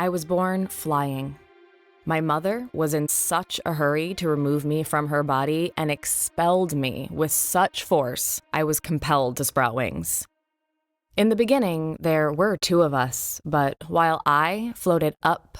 I was born flying. My mother was in such a hurry to remove me from her body and expelled me with such force, I was compelled to sprout wings. In the beginning, there were 2 of us, but while I floated up,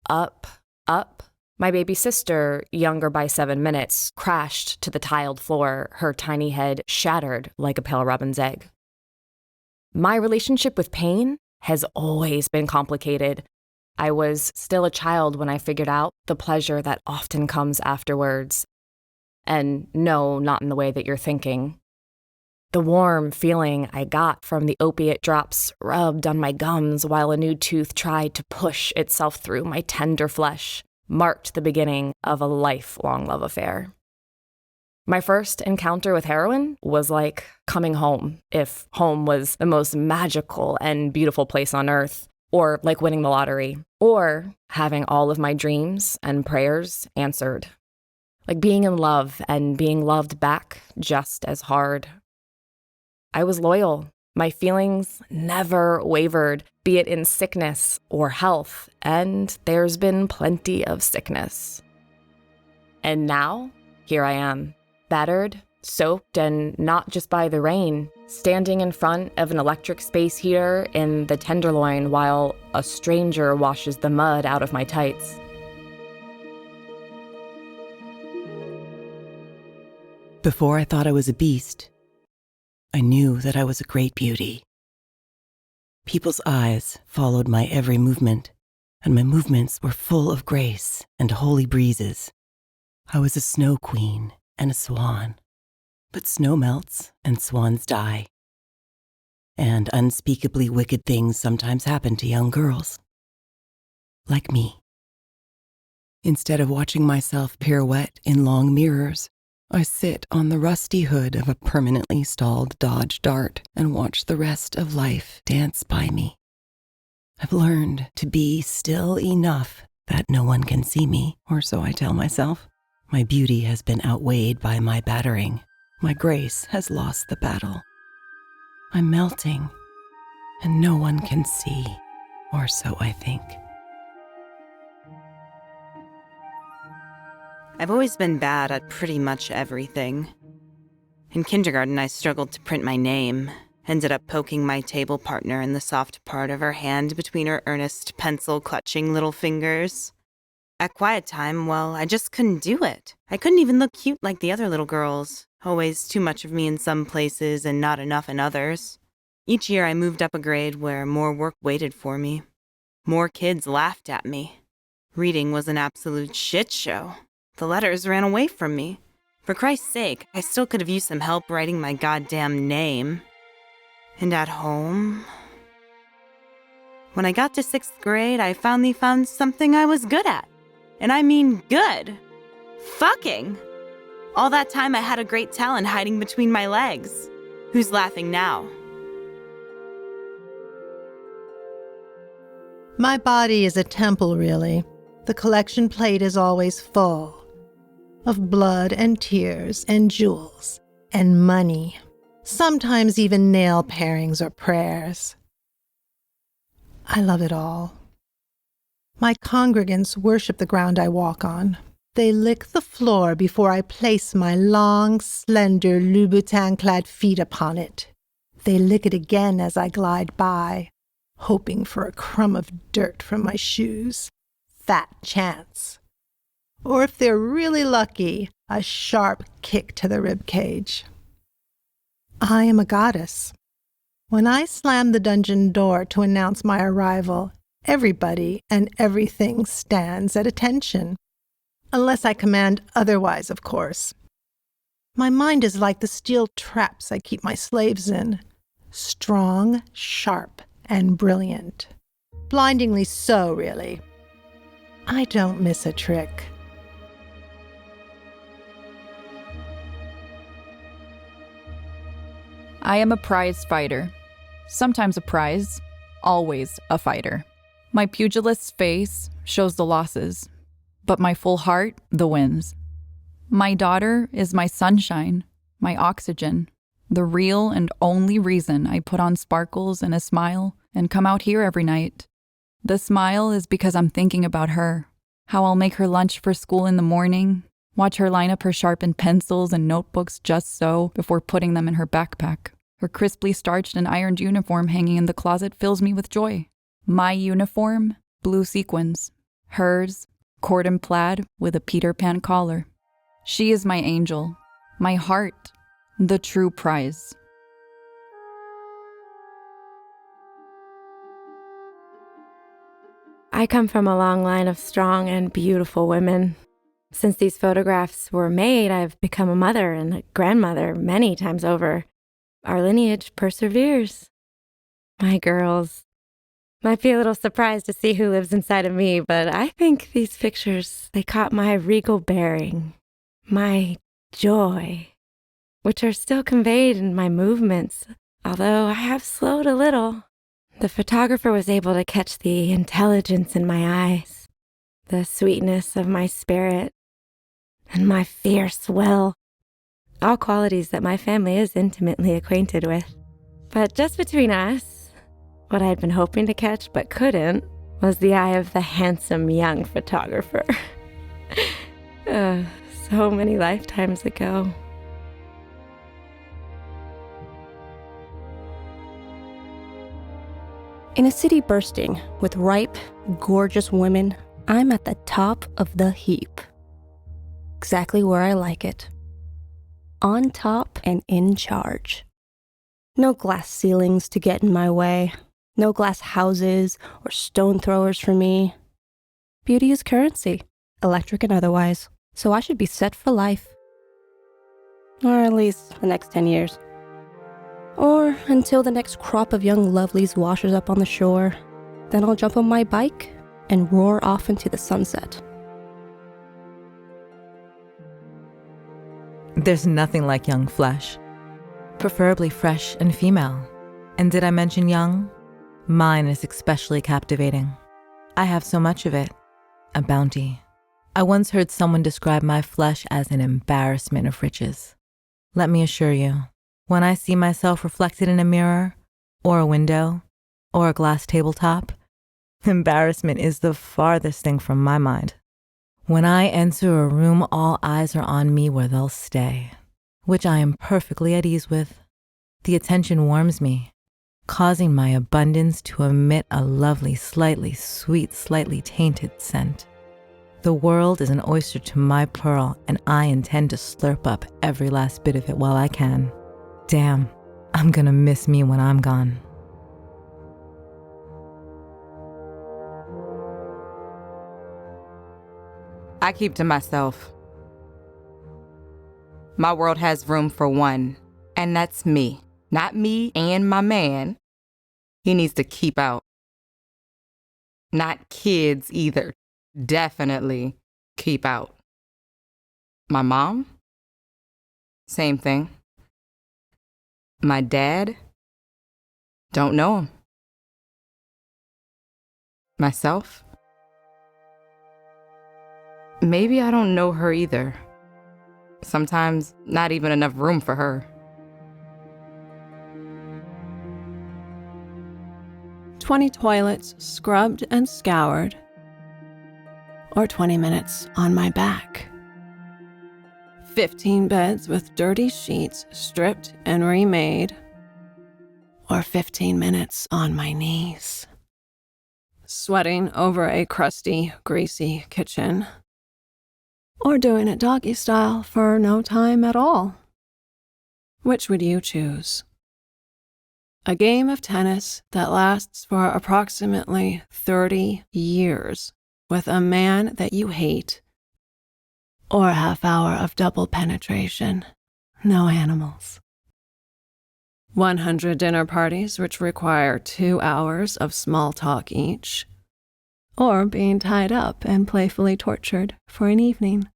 up, up, my baby sister, younger by 7 minutes, crashed to the tiled floor, her tiny head shattered like a pale robin's egg. My relationship with pain has always been complicated. I was still a child when I figured out the pleasure that often comes afterwards. And no, not in the way that you're thinking. The warm feeling I got from the opiate drops rubbed on my gums while a new tooth tried to push itself through my tender flesh marked the beginning of a lifelong love affair. My first encounter with heroin was like coming home, if home was the most magical and beautiful place on earth, or like winning the lottery, or having all of my dreams and prayers answered. Like being in love and being loved back just as hard. I was loyal. My feelings never wavered, be it in sickness or health, and there's been plenty of sickness. And now, here I am, battered, soaked, and not just by the rain, standing in front of an electric space heater in the Tenderloin while a stranger washes the mud out of my tights. Before I thought I was a beast, I knew that I was a great beauty. People's eyes followed my every movement, and my movements were full of grace and holy breezes. I was a snow queen and a swan, but snow melts and swans die. And unspeakably wicked things sometimes happen to young girls. Like me. Instead of watching myself pirouette in long mirrors, I sit on the rusty hood of a permanently stalled Dodge Dart and watch the rest of life dance by me. I've learned to be still enough that no one can see me, or so I tell myself. My beauty has been outweighed by my battering. My grace has lost the battle. I'm melting, and no one can see, or so I think. I've always been bad at pretty much everything. In kindergarten, I struggled to print my name, ended up poking my table partner in the soft part of her hand between her earnest, pencil-clutching little fingers. At quiet time, well, I just couldn't do it. I couldn't even look cute like the other little girls. Always too much of me in some places and not enough in others. Each year I moved up a grade where more work waited for me. More kids laughed at me. Reading was an absolute shit show. The letters ran away from me. For Christ's sake, I still could have used some help writing my goddamn name. And at home... When I got to 6th grade, I finally found something I was good at. And I mean good. Fucking! All that time I had a great talent hiding between my legs. Who's laughing now? My body is a temple, really. The collection plate is always full of blood and tears and jewels and money, sometimes even nail parings or prayers. I love it all. My congregants worship the ground I walk on. They lick the floor before I place my long, slender, Louboutin-clad feet upon it. They lick it again as I glide by, hoping for a crumb of dirt from my shoes. Fat chance. Or if they're really lucky, a sharp kick to the rib cage. I am a goddess. When I slam the dungeon door to announce my arrival, everybody and everything stands at attention. Unless I command otherwise, of course. My mind is like the steel traps I keep my slaves in. Strong, sharp, and brilliant. Blindingly so, really. I don't miss a trick. I am a prize fighter. Sometimes a prize, always a fighter. My pugilist's face shows the losses, but my full heart, the wins. My daughter is my sunshine, my oxygen, the real and only reason I put on sparkles and a smile and come out here every night. The smile is because I'm thinking about her, how I'll make her lunch for school in the morning, watch her line up her sharpened pencils and notebooks just so before putting them in her backpack. Her crisply starched and ironed uniform hanging in the closet fills me with joy. My uniform, blue sequins. Hers, cordon plaid with a Peter Pan collar. She is my angel, my heart, the true prize. I come from a long line of strong and beautiful women. Since these photographs were made, I've become a mother and a grandmother many times over. Our lineage perseveres. My girls might be a little surprised to see who lives inside of me, but I think these pictures, they caught my regal bearing, my joy, which are still conveyed in my movements, although I have slowed a little. The photographer was able to catch the intelligence in my eyes, the sweetness of my spirit, and my fierce will, all qualities that my family is intimately acquainted with. But just between us, what I'd been hoping to catch but couldn't was the eye of the handsome young photographer. So many lifetimes ago. In a city bursting with ripe, gorgeous women, I'm at the top of the heap. Exactly where I like it. On top and in charge. No glass ceilings to get in my way. No glass houses or stone throwers for me. Beauty is currency, electric and otherwise, so I should be set for life. Or at least the next 10 years. Or until the next crop of young lovelies washes up on the shore. Then I'll jump on my bike and roar off into the sunset. There's nothing like young flesh, preferably fresh and female. And did I mention young? Mine is especially captivating. I have so much of it, a bounty. I once heard someone describe my flesh as an embarrassment of riches. Let me assure you, when I see myself reflected in a mirror, or a window, or a glass tabletop, embarrassment is the farthest thing from my mind. When I enter a room, all eyes are on me where they'll stay, which I am perfectly at ease with. The attention warms me, causing my abundance to emit a lovely, slightly sweet, slightly tainted scent. The world is an oyster to my pearl, and I intend to slurp up every last bit of it while I can. Damn, I'm gonna miss me when I'm gone. I keep to myself. My world has room for one, and that's me. Not me and my man. He needs to keep out. Not kids either. Definitely keep out. My mom? Same thing. My dad? Don't know him. Myself? Maybe I don't know her either. Sometimes not even enough room for her. 20 toilets scrubbed and scoured, or 20 minutes on my back. 15 beds with dirty sheets stripped and remade, or 15 minutes on my knees. Sweating over a crusty, greasy kitchen, or doing it doggy style for no time at all. Which would you choose? A game of tennis that lasts for approximately 30 years with a man that you hate, or a half hour of double penetration, no animals. 100 dinner parties which require 2 hours of small talk each, or being tied up and playfully tortured for an evening.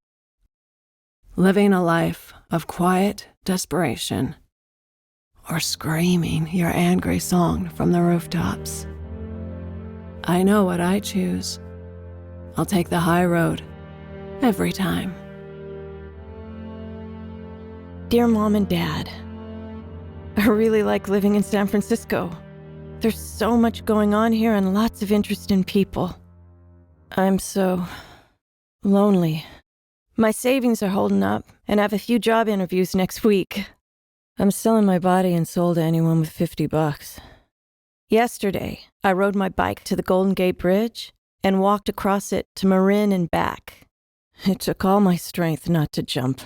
Living a life of quiet desperation, or screaming your angry song from the rooftops. I know what I choose. I'll take the high road, every time. Dear Mom and Dad, I really like living in San Francisco. There's so much going on here and lots of interesting people. I'm so lonely. My savings are holding up, and I have a few job interviews next week. I'm selling my body and soul to anyone with $50. Yesterday, I rode my bike to the Golden Gate Bridge and walked across it to Marin and back. It took all my strength not to jump.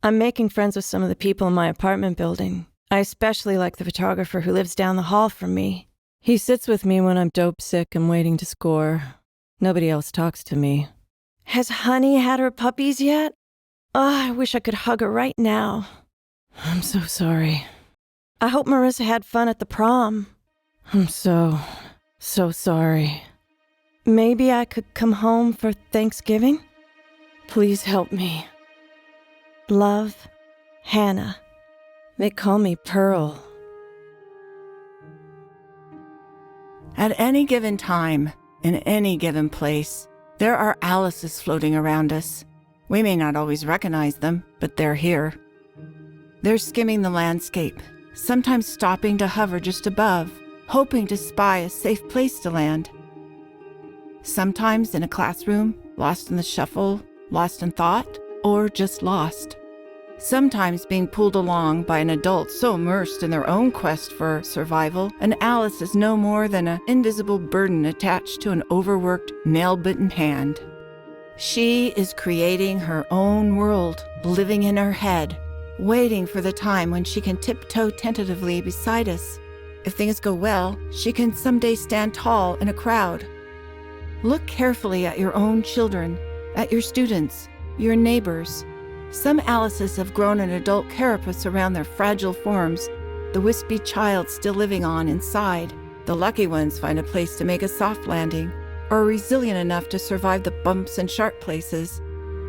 I'm making friends with some of the people in my apartment building. I especially like the photographer who lives down the hall from me. He sits with me when I'm dope sick and waiting to score. Nobody else talks to me. Has Honey had her puppies yet? Oh, I wish I could hug her right now. I'm so sorry. I hope Marissa had fun at the prom. I'm so sorry. Maybe I could come home for Thanksgiving? Please help me. Love, Hannah. They call me Pearl. At any given time, in any given place, there are Alices floating around us. We may not always recognize them, but they're here. They're skimming the landscape, sometimes stopping to hover just above, hoping to spy a safe place to land. Sometimes in a classroom, lost in the shuffle, lost in thought, or just lost. Sometimes being pulled along by an adult so immersed in their own quest for survival, an Alice is no more than an invisible burden attached to an overworked, nail-bitten hand. She is creating her own world, living in her head, waiting for the time when she can tiptoe tentatively beside us. If things go well, she can someday stand tall in a crowd. Look carefully at your own children, at your students, your neighbors. Some Alices have grown an adult carapace around their fragile forms, the wispy child still living on inside. The lucky ones find a place to make a soft landing, or are resilient enough to survive the bumps and sharp places.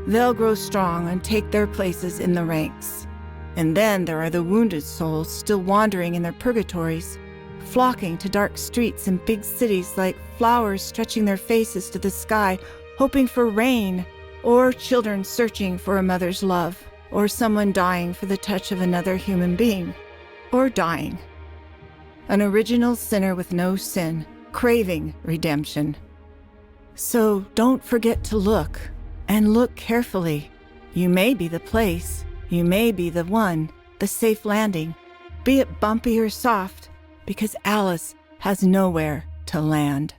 They'll grow strong and take their places in the ranks. And then there are the wounded souls still wandering in their purgatories, flocking to dark streets and big cities like flowers stretching their faces to the sky, hoping for rain, or children searching for a mother's love, or someone dying for the touch of another human being, or dying. An original sinner with no sin, craving redemption. So don't forget to look, and look carefully. You may be the place, you may be the one, the safe landing, be it bumpy or soft, because Alice has nowhere to land.